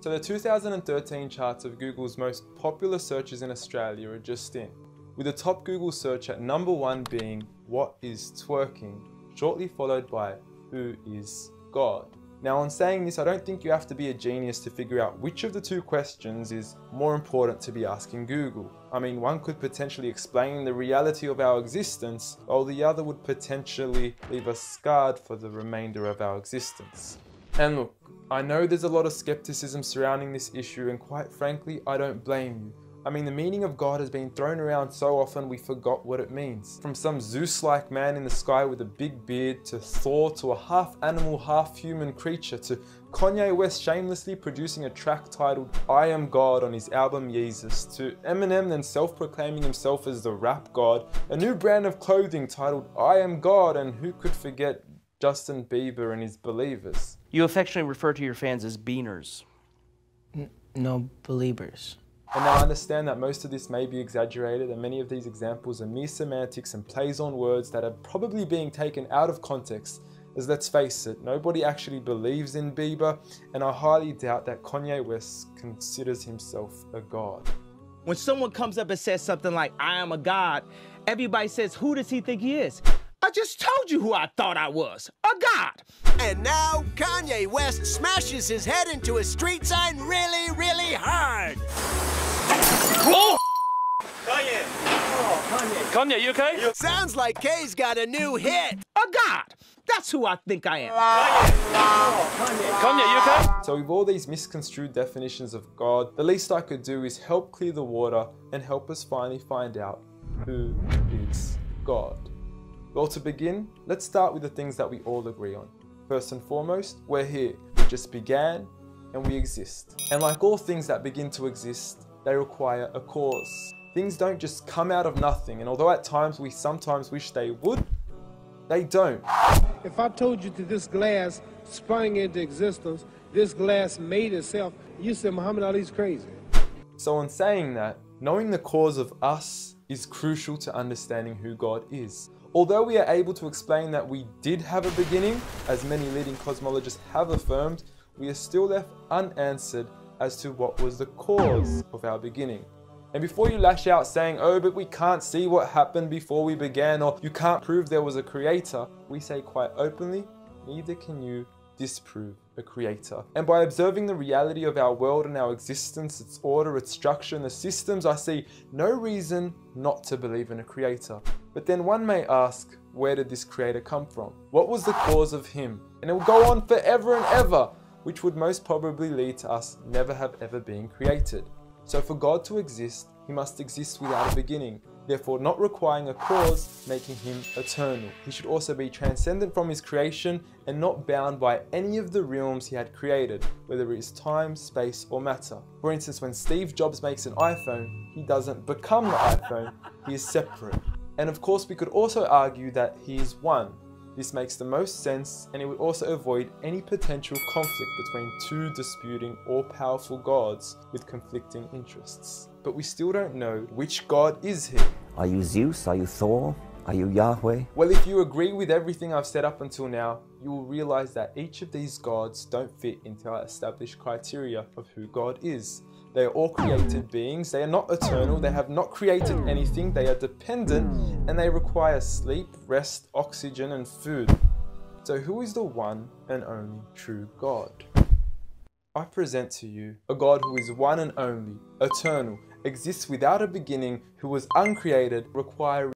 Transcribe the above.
So the 2013 charts of Google's most popular searches in Australia are just in, with the top Google search at #1 being "What is twerking?", shortly followed by "Who is God?". Now on saying this, I don't think you have to be a genius to figure out which of the two questions is more important to be asking Google. I mean, one could potentially explain the reality of our existence, while the other would potentially leave us scarred for the remainder of our existence. And look, I know there's a lot of skepticism surrounding this issue, and quite frankly, I don't blame you. I mean, the meaning of God has been thrown around so often we forgot what it means. From some Zeus-like man in the sky with a big beard, to Thor, to a half-animal, half-human creature, to Kanye West shamelessly producing a track titled "I Am God" on his album Yeezus, to Eminem then self-proclaiming himself as the rap god, a new brand of clothing titled "I Am God", and who could forget Justin Bieber and his Believers. You affectionately refer to your fans as beaners. No, believers. And now I understand that most of this may be exaggerated, and many of these examples are mere semantics and plays on words that are probably being taken out of context, as let's face it, nobody actually believes in Bieber, and I highly doubt that Kanye West considers himself a god. When someone comes up and says something like, "I am a god," everybody says, "Who does he think he is?" I just told you who I thought I was, a god. And now Kanye West smashes his head into a street sign really, really hard. Oh! Kanye! Oh, Kanye, you okay? Sounds like Kay's got a new hit. A god! That's who I think I am. Kanye, you okay? So with all these misconstrued definitions of God, the least I could do is help clear the water and help us finally find out who is God. Well, to begin, let's start with the things that we all agree on. First and foremost, we're here. We just began and we exist. And like all things that begin to exist, they require a cause. Things don't just come out of nothing, and although at times we sometimes wish they would, they don't. If I told you that this glass sprang into existence, this glass made itself, you said Muhammad Ali's crazy. So in saying that, knowing the cause of us is crucial to understanding who God is. Although we are able to explain that we did have a beginning, as many leading cosmologists have affirmed, we are still left unanswered as to what was the cause of our beginning. And before you lash out saying, "Oh, but we can't see what happened before we began," or "you can't prove there was a creator," we say quite openly, neither can you disprove a creator. And by observing the reality of our world and our existence, its order, its structure, and the systems, I see no reason not to believe in a creator. But then one may ask, where did this creator come from? What was the cause of him? And it will go on forever and ever, which would most probably lead to us never have ever been created. So for God to exist, he must exist without a beginning, therefore not requiring a cause, making him eternal. He should also be transcendent from his creation and not bound by any of the realms he had created, whether it is time, space, or matter. For instance, when Steve Jobs makes an iPhone, he doesn't become the iPhone, he is separate. And of course, we could also argue that he is one. This makes the most sense, and it would also avoid any potential conflict between two disputing all-powerful gods with conflicting interests. But we still don't know which God is he. Are you Zeus? Are you Thor? Are you Yahweh? Well, if you agree with everything I've said up until now, you will realize that each of these gods don't fit into our established criteria of who God is. They are all created beings, they are not eternal, they have not created anything, they are dependent, and they require sleep, rest, oxygen, and food. So who is the one and only true God? I present to you a God who is one and only, eternal, exists without a beginning, who was uncreated, requiring